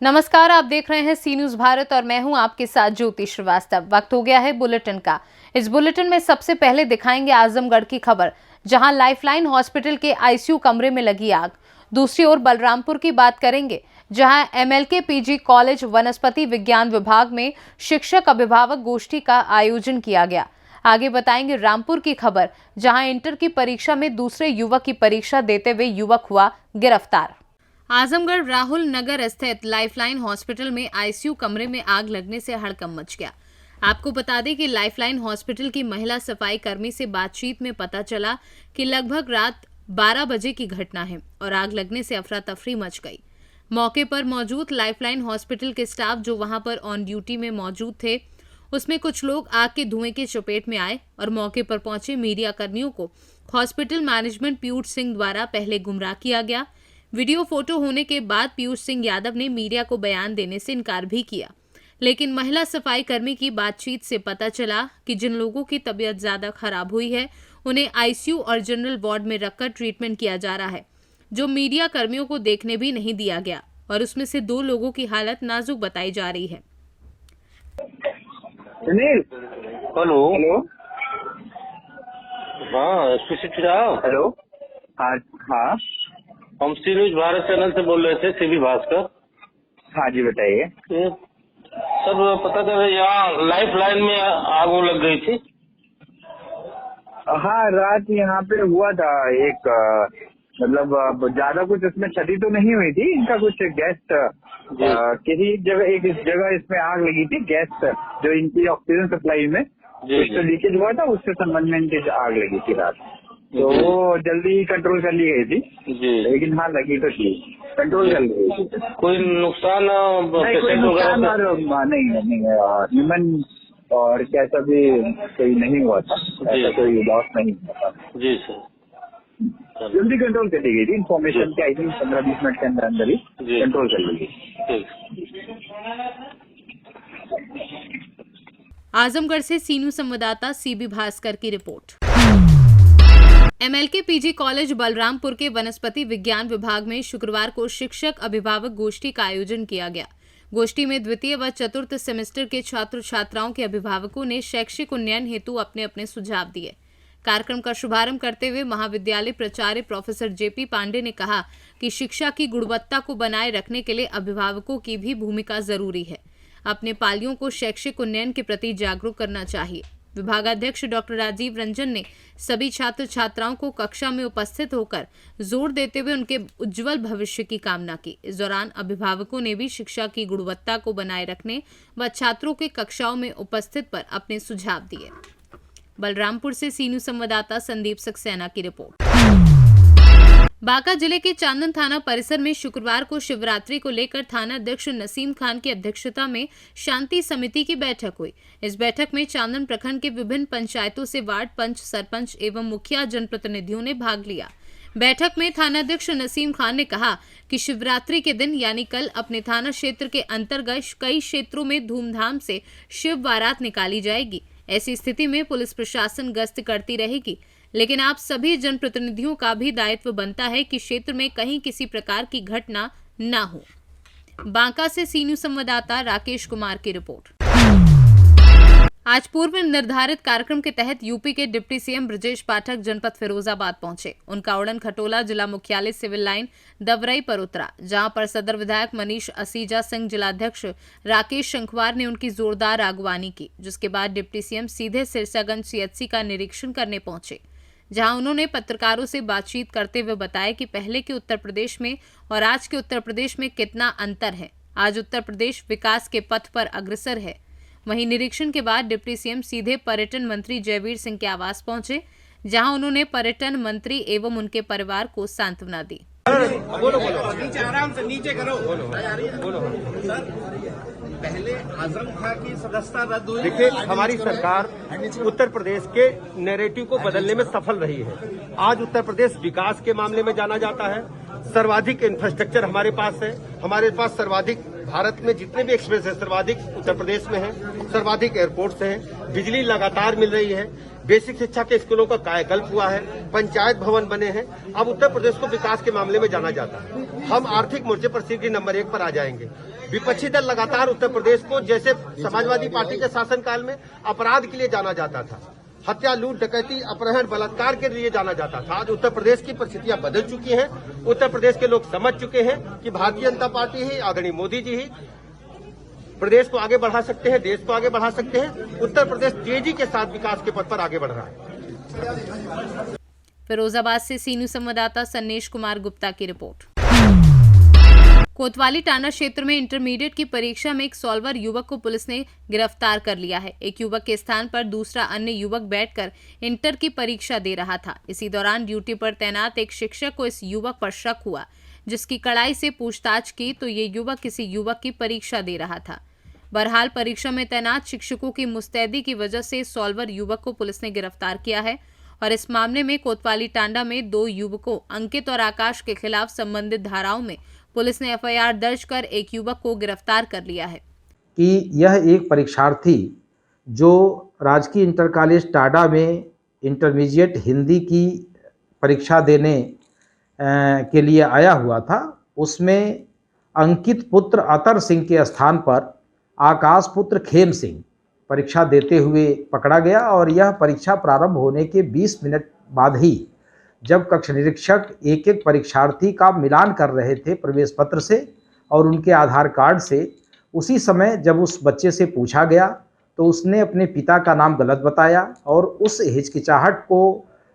नमस्कार, आप देख रहे हैं सी न्यूज भारत और मैं हूं आपके साथ ज्योति श्रीवास्तव। वक्त हो गया है बुलेटिन का। इस बुलेटिन में सबसे पहले दिखाएंगे आजमगढ़ की खबर, जहां लाइफलाइन हॉस्पिटल के आईसीयू कमरे में लगी आग। दूसरी ओर बलरामपुर की बात करेंगे, जहां एमएलके पीजी कॉलेज वनस्पति विज्ञान विभाग में शिक्षक अभिभावक गोष्ठी का आयोजन किया गया। आगे बताएंगे रामपुर की खबर, जहां इंटर की परीक्षा में दूसरे युवक की परीक्षा देते हुए युवक हुआ गिरफ्तार। आजमगढ़ राहुल नगर स्थित लाइफलाइन हॉस्पिटल में आईसीयू कमरे में आग लगने से हड़कंप मच गया। आपको बता दें कि लाइफलाइन हॉस्पिटल की महिला सफाई कर्मी से बातचीत में पता चला कि लगभग रात 12 बजे की घटना है और आग लगने से अफरा तफरी मच गई। मौके पर मौजूद लाइफलाइन हॉस्पिटल के स्टाफ जो वहां पर ऑन ड्यूटी में मौजूद थे, उसमें कुछ लोग आग के धुएं के चपेट में आए और मौके पर पहुंचे मीडिया कर्मियों को हॉस्पिटल मैनेजमेंट पीयूष सिंह द्वारा पहले गुमराह किया गया। वीडियो फोटो होने के बाद पीयूष सिंह यादव ने मीडिया को बयान देने से इनकार भी किया, लेकिन महिला सफाई कर्मी की बातचीत से पता चला कि जिन लोगों की तबीयत ज्यादा खराब हुई है उन्हें आईसीयू और जनरल वार्ड में रखकर ट्रीटमेंट किया जा रहा है, जो मीडिया कर्मियों को देखने भी नहीं दिया गया और उसमें से 2 लोगों की हालत नाजुक बताई जा रही है। हेलो हेलो, हाँ हेलो, हाँ हाँ, हम सी न्यूज भारत चैनल से बोल रहे थे, सीबी भास्कर। हाँ जी बताइए। सर पता चला यहाँ लाइफ लाइन में आग लग गई थी। हाँ, रात यहाँ पे हुआ था एक, मतलब ज्यादा कुछ इसमें क्षति तो नहीं हुई थी। इनका कुछ गैस किसी जगह, एक जगह इसमें आग लगी थी। गैस जो इनकी ऑक्सीजन सप्लाई में कुछ तो लीकेज हुआ था, उससे संबंध में इनकी आग लगी थी रात। तो वो जल्दी कंट्रोल कर ली गई थी जी, लेकिन हाँ लगी तो थी, कंट्रोल कर ली गई थी। कोई नुकसान नहीं निमन और कैसा भी कोई नहीं हुआ था, ऐसा कोई लॉस नहीं हुआ था जी सर। जल्दी कंट्रोल कर ली गई थी। इन्फॉर्मेशन के आई थिंक 15-20 मिनट के अंदर अंदर ही कंट्रोल कर ली गई। आजमगढ़ से सीनू संवाददाता सीबी भास्कर की report. MLK PG college Balrampur के वनस्पति विज्ञान विभाग में शुक्रवार को शिक्षक अभिभावक गोष्ठी का आयोजन किया गया। गोष्ठी में द्वितीय व चतुर्थ सेमेस्टर के छात्र छात्राओं के अभिभावकों ने शैक्षिक उन्नयन हेतु अपने अपने सुझाव दिए। कार्यक्रम का शुभारंभ करते हुए महाविद्यालय प्राचार्य प्रोफेसर जेपी पांडे ने कहा कि शिक्षा की गुणवत्ता को बनाए रखने के लिए अभिभावकों की भी भूमिका जरूरी है। अपने पालियों को शैक्षिक उन्नयन के प्रति जागरूक करना चाहिए। विभागाध्यक्ष डॉक्टर राजीव रंजन ने सभी छात्र छात्राओं को कक्षा में उपस्थित होकर जोर देते हुए उनके उज्जवल भविष्य की कामना की। इस दौरान अभिभावकों ने भी शिक्षा की गुणवत्ता को बनाए रखने व छात्रों के कक्षाओं में उपस्थित पर अपने सुझाव दिए। बलरामपुर से सीनू संवाददाता संदीप सक्सेना की रिपोर्ट। बांका जिले के चांदन थाना परिसर में शुक्रवार को शिवरात्रि को लेकर थाना अध्यक्ष नसीम खान की अध्यक्षता में शांति समिति की बैठक हुई। इस बैठक में चांदन प्रखंड के विभिन्न पंचायतों से वार्ड पंच, सरपंच एवं मुखिया जनप्रतिनिधियों ने भाग लिया। बैठक में थानाध्यक्ष नसीम खान ने कहा कि शिवरात्रि के दिन यानी कल अपने थाना क्षेत्र के अंतर्गत कई क्षेत्रों में धूमधाम से शिव बारात निकाली जाएगी। ऐसी स्थिति में पुलिस प्रशासन गश्त करती रहेगी, लेकिन आप सभी जनप्रतिनिधियों का भी दायित्व बनता है कि क्षेत्र में कहीं किसी प्रकार की घटना न हो। बांका से सीनू संवाददाता राकेश कुमार की रिपोर्ट। आज पूर्व निर्धारित कार्यक्रम के तहत यूपी के डिप्टी सीएम ब्रजेश पाठक जनपद फिरोजाबाद पहुंचे। उनका उड़न खटोला जिला मुख्यालय सिविल लाइन दवरई पर उतरा, जहां पर सदर विधायक मनीष असीजा सिंह, जिलाध्यक्ष राकेश शंखवार ने उनकी जोरदार अगवानी की, जिसके बाद डिप्टी सीएम सीधे सिरसागंज सीएचसी का निरीक्षण करने पहुंचे, जहां उन्होंने पत्रकारों से बातचीत करते हुए बताया कि पहले के उत्तर प्रदेश में और आज के उत्तर प्रदेश में कितना अंतर है। आज उत्तर प्रदेश विकास के पथ पर अग्रसर है। वहीं निरीक्षण के बाद डिप्टी सीएम सीधे पर्यटन मंत्री जयवीर सिंह के आवास पहुंचे, जहां उन्होंने पर्यटन मंत्री एवं उनके परिवार को सांत्वना दी। आराम से नीचे करो। पहले आजम खां की सदस्यता रद्द हुई। देखिए, हमारी सरकार उत्तर प्रदेश के नैरेटिव को बदलने में सफल रही है। आज उत्तर प्रदेश विकास के मामले में जाना जाता है। सर्वाधिक इंफ्रास्ट्रक्चर हमारे पास है। हमारे पास सर्वाधिक, भारत में जितने भी एक्सप्रेस है सर्वाधिक उत्तर प्रदेश में है। सर्वाधिक एयरपोर्ट्स हैं। बिजली लगातार मिल रही है। बेसिक शिक्षा के स्कूलों का कायाकल्प हुआ है, पंचायत भवन बने हैं। अब उत्तर प्रदेश को विकास के मामले में जाना जाता है। हम आर्थिक मोर्चे पर सीढ़ी नंबर 1 पर आ जाएंगे। विपक्षी दल लगातार उत्तर प्रदेश को जैसे समाजवादी पार्टी के शासनकाल में अपराध के लिए जाना जाता था, हत्या, लूट, डकैती, अपहरण, बलात्कार के लिए जाना जाता था। आज उत्तर प्रदेश की परिस्थितियां बदल चुकी हैं। उत्तर प्रदेश के लोग समझ चुके हैं कि भारतीय जनता पार्टी ही, आदरणीय मोदी जी ही प्रदेश को आगे बढ़ा सकते हैं, देश को आगे बढ़ा सकते हैं। उत्तर प्रदेश तेजी के साथ विकास के पथ पर आगे बढ़ रहा है। फिरोजाबाद से सीनू संवाददाता सन्नेश कुमार गुप्ता की रिपोर्ट। कोतवाली टांडा क्षेत्र में इंटरमीडिएट की परीक्षा में एक सॉल्वर युवक को पुलिस ने गिरफ्तार कर लिया है। एक युवक के स्थान पर दूसरा अन्य युवक बैठकर इंटर की परीक्षा दे रहा था। इसी दौरान ड्यूटी पर तैनात एक शिक्षक को इस युवक पर शक हुआ, जिसकी कड़ाई से पूछताछ की तो ये युवक किसी युवक की परीक्षा दे रहा था। बहरहाल परीक्षा में तैनात शिक्षकों की मुस्तैदी की वजह से सॉल्वर युवक को पुलिस ने गिरफ्तार किया है और इस मामले में कोतवाली टांडा में 2 युवकों अंकित और आकाश के खिलाफ संबंधित धाराओं में पुलिस ने एफआईआर दर्ज कर एक युवक को गिरफ्तार कर लिया है। कि यह एक परीक्षार्थी जो राजकीय इंटर कॉलेज टांडा में इंटरमीडिएट हिंदी की परीक्षा देने के लिए आया हुआ था, उसमें अंकित पुत्र अतर सिंह के स्थान पर आकाश पुत्र खेम सिंह परीक्षा देते हुए पकड़ा गया और यह परीक्षा प्रारंभ होने के 20 मिनट बाद ही जब कक्ष निरीक्षक एक एक परीक्षार्थी का मिलान कर रहे थे प्रवेश पत्र से और उनके आधार कार्ड से, उसी समय जब उस बच्चे से पूछा गया तो उसने अपने पिता का नाम गलत बताया और उस हिचकिचाहट को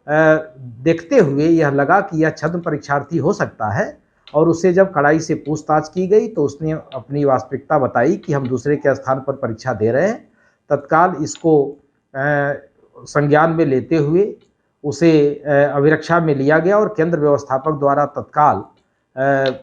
देखते हुए यह लगा कि यह छद्म परीक्षार्थी हो सकता है और उससे जब कड़ाई से पूछताछ की गई तो उसने अपनी वास्तविकता बताई कि हम दूसरे के स्थान पर परीक्षा दे रहे हैं। तत्काल इसको संज्ञान में लेते हुए उसे अभिरक्षा में लिया गया और केंद्र व्यवस्थापक द्वारा तत्काल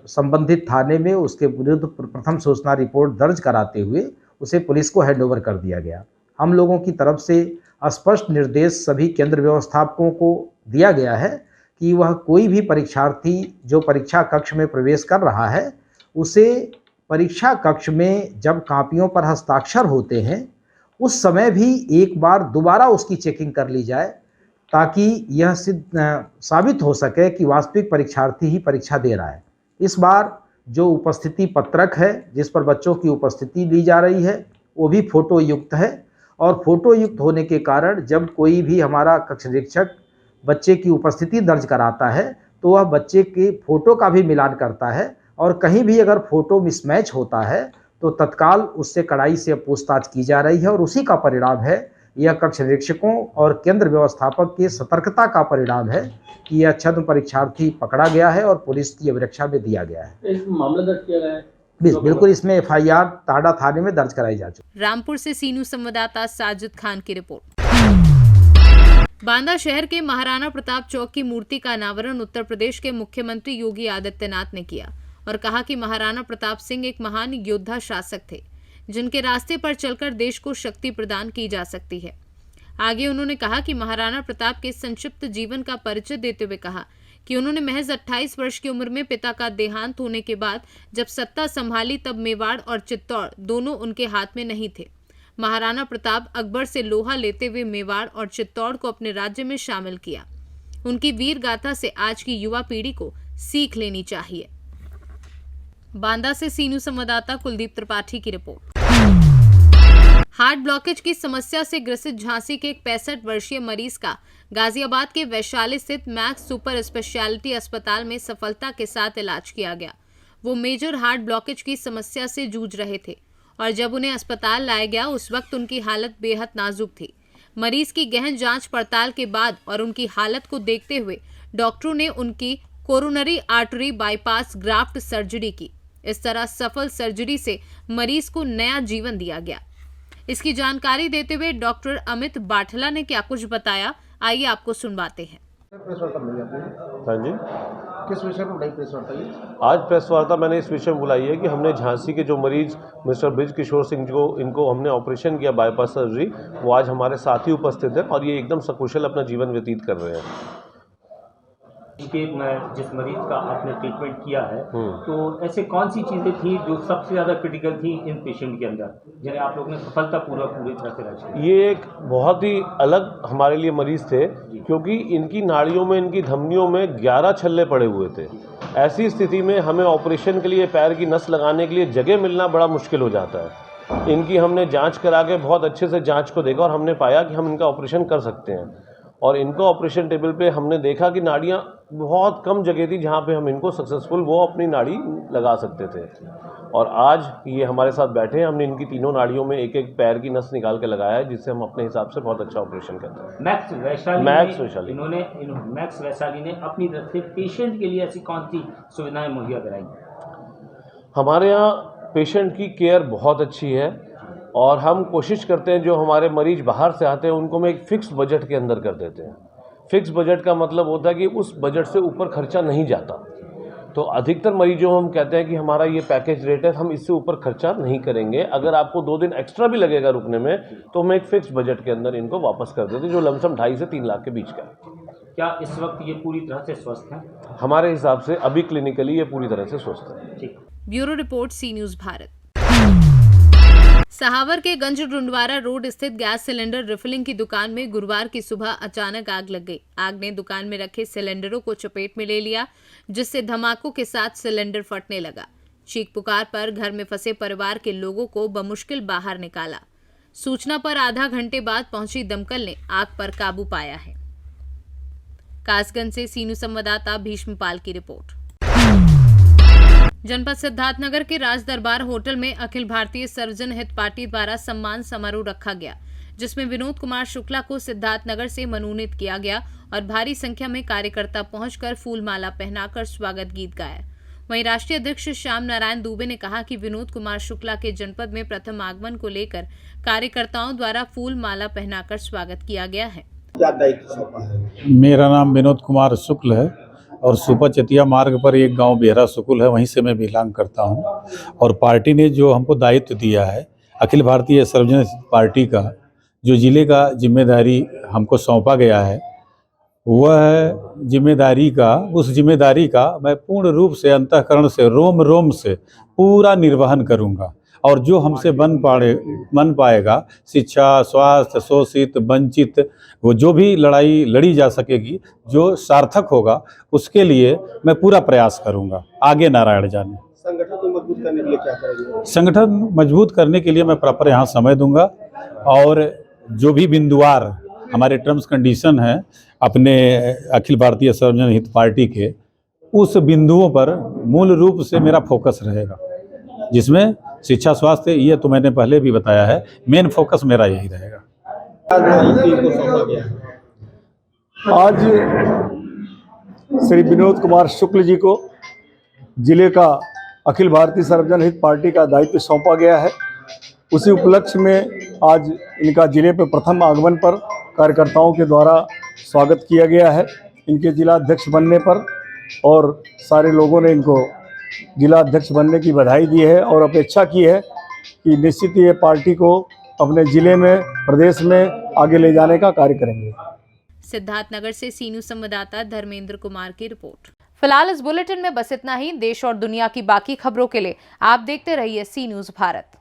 संबंधित थाने में उसके विरुद्ध प्रथम सूचना रिपोर्ट दर्ज कराते हुए उसे पुलिस को हैंडओवर कर दिया गया। हम लोगों की तरफ से स्पष्ट निर्देश सभी केंद्र व्यवस्थापकों को दिया गया है कि वह कोई भी परीक्षार्थी जो परीक्षा कक्ष में प्रवेश कर रहा है उसे परीक्षा कक्ष में जब कापियों पर हस्ताक्षर होते हैं उस समय भी एक बार दोबारा उसकी चेकिंग कर ली जाए ताकि यह साबित हो सके कि वास्तविक परीक्षार्थी ही परीक्षा दे रहा है। इस बार जो उपस्थिति पत्रक है जिस पर बच्चों की उपस्थिति ली जा रही है वो भी फोटो युक्त है और फोटो युक्त होने के कारण जब कोई भी हमारा कक्ष निरीक्षक बच्चे की उपस्थिति दर्ज कराता है तो वह बच्चे के फोटो का भी मिलान करता है और कहीं भी अगर फोटो मिसमैच होता है तो तत्काल उससे कड़ाई से पूछताछ की जा रही है और उसी का परिणाम है, यह कक्ष निरीक्षकों और केंद्र व्यवस्थापक की सतर्कता का परिणाम है कि यह छद्म परीक्षार्थी पकड़ा गया है और पुलिस की अभिरक्षा में दिया गया है। इस मामला दर्ज किया गया है? बिल्कुल, इसमें एफआईआर टांडा थाने में दर्ज कराई जा चुकी है। रामपुर से सीनू संवाददाता साजिद खान की रिपोर्ट। बांदा शहर के महाराणा प्रताप चौक की मूर्ति का अनावरण उत्तर प्रदेश के मुख्यमंत्री योगी आदित्यनाथ ने किया और कहा कि महाराणा प्रताप सिंह एक महान योद्धा शासक थे जिनके रास्ते पर चलकर देश को शक्ति प्रदान की जा सकती है। आगे उन्होंने कहा कि महाराणा प्रताप के संक्षिप्त जीवन का परिचय देते हुए कहा कि उन्होंने महज 28 वर्ष की उम्र में पिता का देहांत होने के बाद जब सत्ता संभाली तब मेवाड़ और चित्तौड़ दोनों उनके हाथ में नहीं थे। महाराणा प्रताप अकबर से लोहा लेते हुए मेवाड़ और चित्तौड़ को अपने राज्य में शामिल किया। उनकी वीर गाथा से आज की युवा पीढ़ी को सीख लेनी चाहिए। बांदा से सीनू संवाददाता कुलदीप त्रिपाठी की रिपोर्ट। हार्ट ब्लॉकेज की समस्या से ग्रसित झांसी के एक 65 वर्षीय मरीज का गाजियाबाद के वैशाली स्थित मैक्स सुपर स्पेशलिटी अस्पताल में सफलता के साथ इलाज किया गया। वो मेजर हार्ट ब्लॉकेज की समस्या से जूझ रहे थे और जब उन्हें अस्पताल लाया गया उस वक्त उनकी हालत बेहद नाजुक थी। मरीज की गहन जांच पड़ताल के बाद और उनकी हालत को देखते हुए डॉक्टरों ने उनकी coronary artery bypass graft surgery की। इस तरह सफल सर्जरी से मरीज को नया जीवन दिया गया। इसकी जानकारी देते हुए डॉक्टर अमित बाठला ने क्या कुछ बताया, आइए आपको सुनवाते हैं। हाँ जी, किस विषय पर बुलाई प्रेस वार्ता ये? आज प्रेस वार्ता मैंने इस विषय में बुलाई है कि हमने झांसी के जो मरीज मिस्टर ब्रिज किशोर सिंह को इनको हमने ऑपरेशन किया बाईपास सर्जरी, वो आज हमारे साथ ही उपस्थित हैं और ये एकदम सकुशल अपना जीवन व्यतीत कर रहे हैं। कि जिस मरीज का आपने ट्रीटमेंट किया है तो ऐसे कौन सी चीज़ें थी जो सबसे ज़्यादा क्रिटिकल थी इन पेशेंट के अंदर जिन्हें आप लोगों ने सफलतापूर्वक पूरी तरह से इलाज किया? ये एक बहुत ही अलग हमारे लिए मरीज थे, क्योंकि इनकी नाड़ियों में, इनकी धमनियों में 11 छल्ले पड़े हुए थे। ऐसी स्थिति में हमें ऑपरेशन के लिए पैर की नस लगाने के लिए जगह मिलना बड़ा मुश्किल हो जाता है। इनकी हमने जांच करा के बहुत अच्छे से जांच को देखा और हमने पाया कि हम इनका ऑपरेशन कर सकते हैं। और इनको ऑपरेशन टेबल पे हमने देखा कि नाड़ियाँ बहुत कम जगह थी जहाँ पे हम इनको सक्सेसफुल वो अपनी नाड़ी लगा सकते थे। और आज ये हमारे साथ बैठे हैं, हमने इनकी तीनों नाड़ियों में एक एक पैर की नस निकाल के लगाया है, जिससे हम अपने हिसाब से बहुत अच्छा ऑपरेशन करते हैं। मैक्स वैशाली मैक्स वैशाली ने अपनी तरफ से पेशेंट के लिए ऐसी कौन सी सुविधाएं मुहैया कराई? हमारे यहाँ पेशेंट की केयर बहुत अच्छी है और हम कोशिश करते हैं जो हमारे मरीज बाहर से आते हैं उनको हम एक फ़िक्स बजट के अंदर कर देते हैं। फ़िक्स बजट का मतलब होता है कि उस बजट से ऊपर खर्चा नहीं जाता। तो अधिकतर मरीजों हम कहते हैं कि हमारा ये पैकेज रेट है, हम इससे ऊपर खर्चा नहीं करेंगे। अगर आपको 2 दिन एक्स्ट्रा भी लगेगा रुकने में तो हम एक फ़िक्स बजट के अंदर इनको वापस कर देते हैं, जो लमसम 2.5 से 3 लाख के बीच का है। क्या इस वक्त ये पूरी तरह से स्वस्थ हैं? हमारे हिसाब से अभी क्लिनिकली ये पूरी तरह से स्वस्थ है। ठीक। ब्यूरो रिपोर्ट, सी न्यूज़ भारत। सहावर के गंज डुंडवारा रोड स्थित गैस सिलेंडर रिफिलिंग की दुकान में गुरुवार की सुबह अचानक आग लग गई। आग ने दुकान में रखे सिलेंडरों को चपेट में ले लिया, जिससे धमाकों के साथ सिलेंडर फटने लगा। चीख पुकार पर घर में फंसे परिवार के लोगों को बमुश्किल बाहर निकाला। सूचना पर आधा घंटे बाद पहुंची दमकल ने आग पर काबू पाया है। कासगंज से सीनू संवाददाता भीष्मपाल की रिपोर्ट। जनपद सिद्धार्थनगर के राज दरबार होटल में अखिल भारतीय सर्वजन हित पार्टी द्वारा सम्मान समारोह रखा गया, जिसमें विनोद कुमार शुक्ला को सिद्धार्थनगर से मनोनीत किया गया और भारी संख्या में कार्यकर्ता पहुंचकर फूलमाला पहनाकर स्वागत गीत गाया। वहीं राष्ट्रीय अध्यक्ष श्याम नारायण दुबे ने कहा कि विनोद कुमार शुक्ला के जनपद में प्रथम आगमन को लेकर कार्यकर्ताओं द्वारा फूलमाला पहनाकर स्वागत किया गया है। मेरा नाम विनोद कुमार शुक्ल है और सुपर चतिया मार्ग पर एक गांव बेहरा सुकुल है, वहीं से मैं बिलोंग करता हूं। और पार्टी ने जो हमको दायित्व दिया है, अखिल भारतीय सर्वजन पार्टी का जो जिले का जिम्मेदारी हमको सौंपा गया है, वह जिम्मेदारी का मैं पूर्ण रूप से, अंतःकरण से, रोम रोम से पूरा निर्वहन करूंगा। और जो हमसे बन पाएगा, शिक्षा, स्वास्थ्य, शोषित, वंचित, वो जो भी लड़ाई लड़ी जा सकेगी, जो सार्थक होगा, उसके लिए मैं पूरा प्रयास करूंगा। आगे नारायण जाने। संगठन को मजबूत करने के लिए क्या करेंगे? संगठन मजबूत करने के लिए मैं प्रॉपर यहाँ समय दूंगा और जो भी बिंदुवार हमारे टर्म्स कंडीशन है अपने अखिल भारतीय सर्वजन हित पार्टी के, उस बिंदुओं पर मूल रूप से मेरा फोकस रहेगा, जिसमें शिक्षा, स्वास्थ्य, ये तो मैंने पहले भी बताया है, मेन फोकस मेरा यही रहेगा। आज श्री विनोद कुमार शुक्ल जी को जिले का अखिल भारतीय सर्वजन हित पार्टी का दायित्व सौंपा गया है। उसी उपलक्ष्य में आज इनका जिले पर प्रथम आगमन पर कार्यकर्ताओं के द्वारा स्वागत किया गया है इनके जिला अध्यक्ष बनने पर, और सारे लोगों ने इनको जिला अध्यक्ष बनने की बधाई दी है और अपेक्षा की है कि निश्चित ये पार्टी को अपने जिले में, प्रदेश में आगे ले जाने का कार्य करेंगे। सिद्धार्थनगर से सीनू संवाददाता धर्मेंद्र कुमार की रिपोर्ट। फिलहाल इस बुलेटिन में बस इतना ही। देश और दुनिया की बाकी खबरों के लिए आप देखते रहिए सी न्यूज़ भारत।